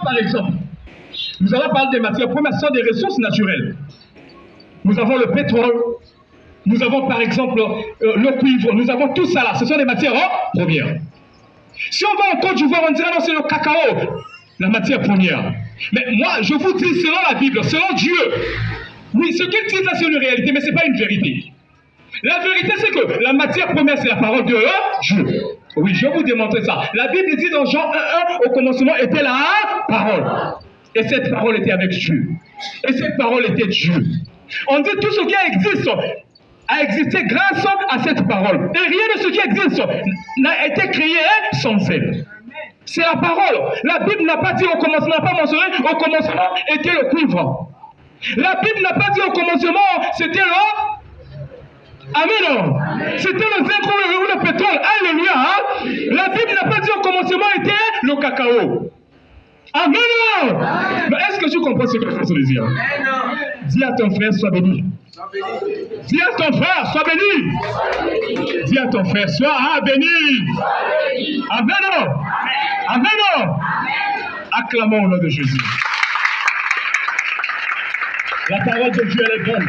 par exemple, nous allons parler des matières premières, ce sont des ressources naturelles. Nous avons le pétrole, nous avons par exemple le cuivre, nous avons tout ça là, ce sont des matières premières. Si on va en Côte d'Ivoire, on dirait non, c'est le cacao, la matière première. Mais moi, je vous dis, selon la Bible, selon Dieu, oui, ce qu'il dit là, c'est une réalité, mais ce n'est pas une vérité. La vérité, c'est que la matière première, c'est la parole de Dieu. Oui, je vais vous démontrer ça. La Bible dit dans Jean 1:1, au commencement était la parole. Et cette parole était avec Dieu. Et cette parole était Dieu. On dit tout ce qui existe a existé grâce à cette parole. Et rien de ce qui existe n'a été créé sans elle. C'est la parole. La Bible n'a pas dit au commencement, n'a pas mentionné au commencement était le cuivre. La Bible n'a pas dit au commencement c'était le... Amen. C'était le zinc ou le pétrole. Alléluia. La Bible n'a pas dit au commencement était le cacao. Amen. Mais est-ce que tu comprends ce que je veux dire? Dis à ton frère, sois béni. Dis à ton frère, sois béni. Dis à ton frère, sois béni. Amen. Amen. Acclamons au nom de Jésus. La parole de Dieu, elle est bonne.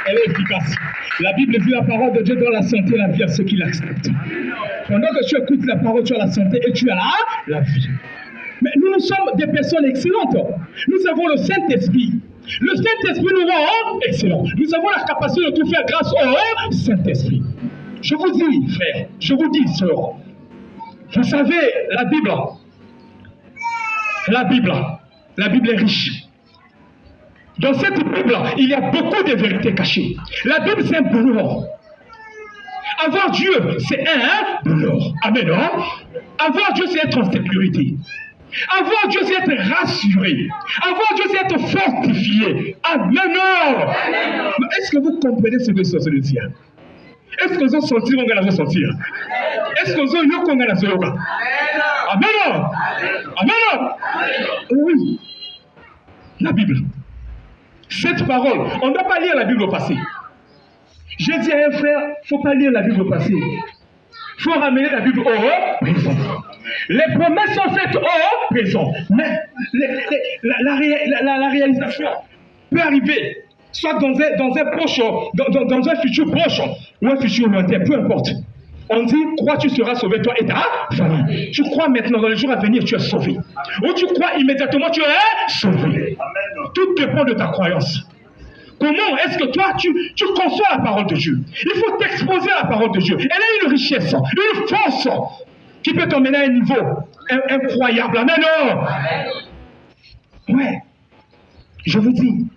Elle est efficace. La Bible dit la parole de Dieu dans la santé et la vie à ceux qui l'acceptent. Pendant que tu écoutes la parole, tu as la santé et tu as la vie. Mais nous sommes des personnes excellentes. Nous avons le Saint-Esprit. Le Saint-Esprit nous rend excellents. Nous avons la capacité de tout faire grâce au Saint-Esprit. Je vous dis, frère, je vous dis, sœur, vous savez, la Bible est riche. Dans cette Bible, il y a beaucoup de vérités cachées. La Bible, c'est un bonheur. Avoir Dieu, c'est un bonheur. Amen. Avoir Dieu, c'est être en sécurité. Avoir Dieu, c'est être rassuré. Avoir Dieu, c'est être fortifié. Amen. Est-ce que vous comprenez ce que c'est de dire? Est-ce que vous avez senti qu'on va sentir? Est-ce que vous avez eu qu'on va sentir? Amen. Amen. Oui. La Bible. Cette parole, on ne doit pas lire la Bible au passé. J'ai dit à un frère, il ne faut pas lire la Bible au passé. Il faut ramener la Bible au présent. Les promesses sont faites au présent. Mais la réalisation peut arriver, soit dans un proche, dans un futur proche, ou un futur lointain, peu importe. On dit, crois, tu seras sauvé, toi et ta famille. Tu crois maintenant, dans les jours à venir, tu es sauvé. Ou tu crois immédiatement, tu es sauvé. Tout dépend de ta croyance. Comment est-ce que toi, tu conçois la parole de Dieu? Il faut t'exposer à la parole de Dieu. Elle a une richesse, une force qui peut t'emmener à un niveau incroyable. Amen. Ouais. Je vous dis.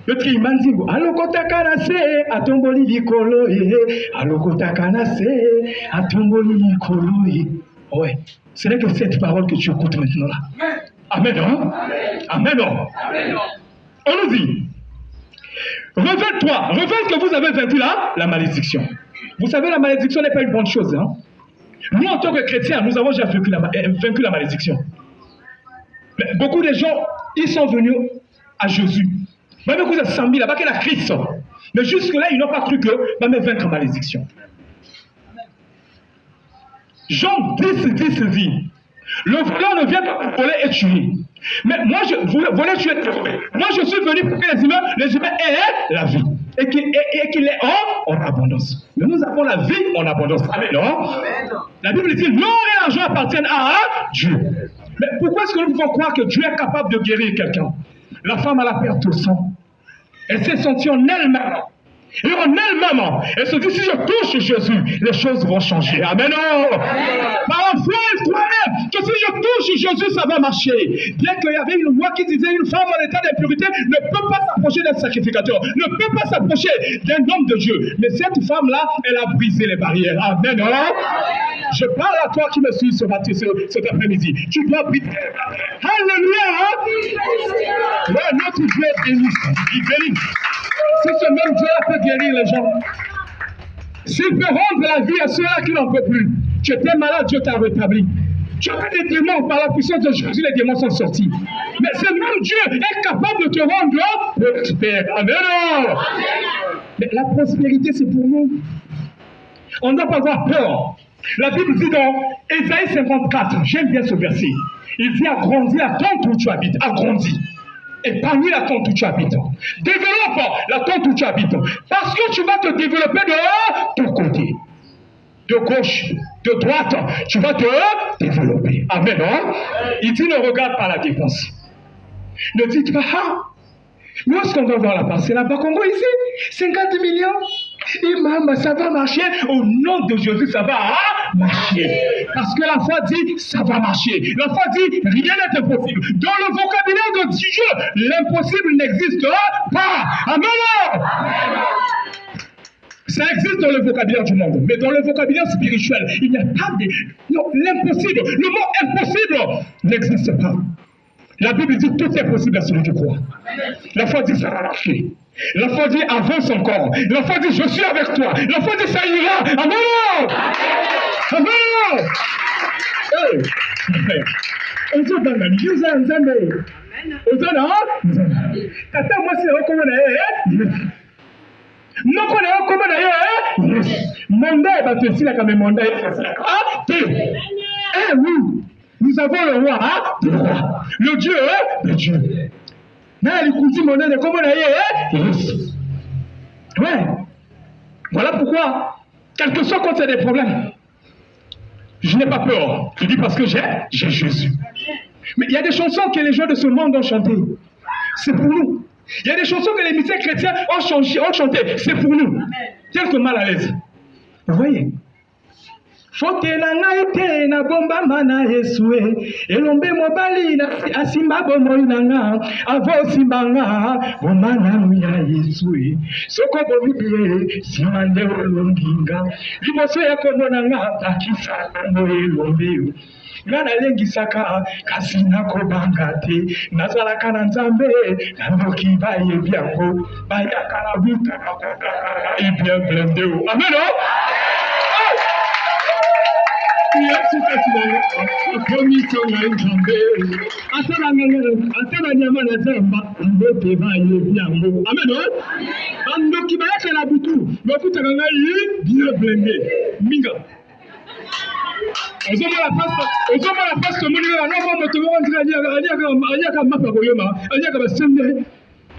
Le trimanzingo, alokota kanase, atomboli likolo, alokota kanase, atomboli likolo. Ouais. Ce n'est que cette parole que tu écoutes maintenant là. Amen. Amen. On nous dit, révèle-toi, révèle que vous avez vaincu la malédiction. Vous savez, la malédiction n'est pas une bonne chose. Hein? Nous, en tant que chrétiens, nous avons déjà vaincu la malédiction. Mais beaucoup de gens, ils sont venus à Jésus. Même quand vous êtes 100 000 là-bas, qu'il y a Christ. Mais jusque-là, ils n'ont pas cru que même vaincre la malédiction. Jean 10 dit, le voleur ne vient pas voler et tuer. Mais moi, voler, tuer, trouver. Moi, je suis venu pour que les humains aient la vie. Et qu'il est en abondance. Mais nous avons la vie en abondance. Amen. Non? La Bible dit, l'or et l'argent appartiennent à Dieu. Mais pourquoi est-ce que nous pouvons croire que Dieu est capable de guérir quelqu'un? La femme a la perte de sang. Elle s'est sentie en elle-même. Et en elle-même, elle se dit, si je touche Jésus, les choses vont changer. Amen. Par la foi, elle croyait que si je touche Jésus, ça va marcher. Bien qu'il y avait une loi qui disait une femme en état d'impurité ne peut pas s'approcher d'un sacrificateur, ne peut pas s'approcher d'un homme de Dieu. Mais cette femme-là, elle a brisé les barrières. Amen. Je parle à toi qui me suis cet après-midi. Tu dois briser les barrières. Alléluia. Notre Dieu est béni. Il bénit. Si ce même Dieu peut guérir les gens, s'il peut rendre la vie à ceux-là qui n'en peuvent plus, tu étais malade, Dieu t'a rétabli. Tu as des démons, par la puissance de Jésus, les démons sont sortis. Mais ce même Dieu est capable de te rendre prospère. Amen. Mais la prospérité, c'est pour nous. On ne doit pas avoir peur. La Bible dit dans Ésaïe 54, j'aime bien ce verset. Il dit agrandis la tente où tu habites. Agrandis. Épargne la tente où tu habites. Développe la tente où tu habites. Parce que tu vas te développer de tous côtés. De gauche, de droite, tu vas te développer. Amen. Hein? Il dit ne regarde pas la dépense. Ne dites pas, où est-ce qu'on va voir la part? C'est là-bas qu'on voit ici. 50 millions. Et maman, ça va marcher. Au nom de Jésus, ça va marcher. Parce que la foi dit, ça va marcher. La foi dit, rien n'est impossible. Dans le vocabulaire de Dieu, l'impossible n'existe pas. Amen. Ça existe dans le vocabulaire du monde. Mais dans le vocabulaire spirituel, il n'y a pas de... Non, l'impossible. Le mot impossible n'existe pas. La Bible dit tout est possible à celui qui croit. La foi dit ça va marcher. La foi dit avance encore. La foi dit je suis avec toi. La foi dit ça ira. Amen. Amen. Tata moi c'est recommandé. Non qu'on est recommandé. Mandat va te dire quand même mandat. Oui. Nous avons le roi, le Dieu, le Dieu. Ouais. Voilà pourquoi, quel que soit quand il y a des problèmes, je n'ai pas peur. Je dis parce que j'ai Jésus. Mais il y a des chansons que les gens de ce monde ont chantées. C'est pour nous. Il y a des chansons que les musiciens chrétiens ont chantées. C'est pour nous. Quelques mal à l'aise. Vous voyez? Fote na ngai te na bomba mana Yesue elombe mobali na asimba bomoi na nga avo simbanga bomana ya Yesue soko bomibie simande olonginga liboso ya kondo na nga takisa mo elombe ngana lengisaka kasi nakobanga te nazalaka na Nzambe nandoki baye byango bayaka na buta bien blende. Amen.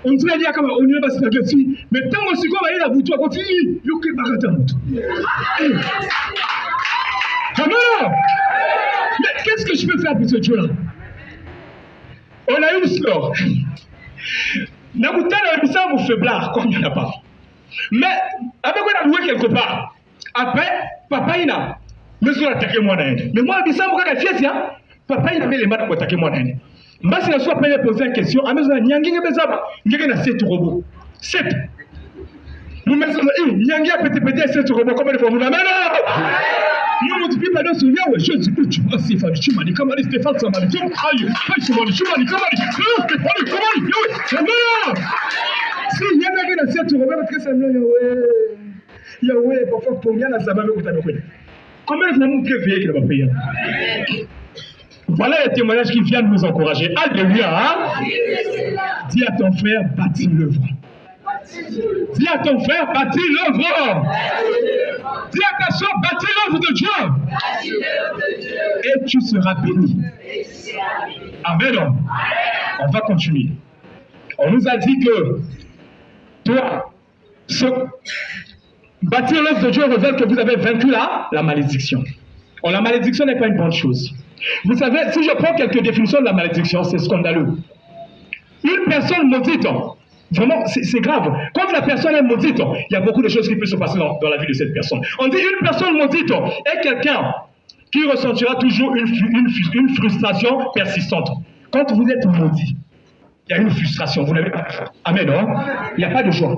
On dirait qu'il y a comme on est passé la dessus, mais tant que c'est comme il a bouton à continue, il y a que bagatelle. Amen. Mais qu'est-ce que je peux faire pour ce Dieu-là? On a une fleur. N'aboutant à ça vous faiblard, comme il n'y en a pas. Mais avec quoi on a loué quelque part. Après, papa il a besoin d'attaquer moi d'aide. Mais moi, il ça me fier ça. Papa il a mis les mains pour attaquer moi d'aide. Mais si la soit pas poser une question, à mesure nyangi ngebezaba, nyangi na 7 robots. 7. Nous mettons nyangi a pété 7 robots comme il faut nous amène. Nous multiplions pas nos souvenirs, je dis que tu vas s'y faire, tu m'as dit comment Stéphane ça m'a dit, aïe, tu m'as dit comment Stéphane, comment si il y a un 7 robots, parce que ça me Yahweh, parfois pour bien la sabbat, combien de monde que veille qu'il va payer? Voilà les témoignages qui viennent nous encourager. Alléluia. Hein? Dis à ton frère, bâtis l'œuvre. Dis à ton frère, bâtis l'œuvre. Dis à ta soeur, bâtis l'œuvre de Dieu. Et tu seras béni. Amen. On va continuer. On nous a dit que toi, bâtir l'œuvre de Dieu révèle que vous avez vaincu la malédiction. Or, la malédiction n'est pas une bonne chose. Vous savez, si je prends quelques définitions de la malédiction, c'est scandaleux. Une personne maudite, vraiment, c'est grave. Quand la personne est maudite, il y a beaucoup de choses qui peuvent se passer dans la vie de cette personne. On dit une personne maudite est quelqu'un qui ressentira toujours une frustration persistante. Quand vous êtes maudit, il y a une frustration. Vous n'avez pas. Amen, non? Il n'y a pas de joie.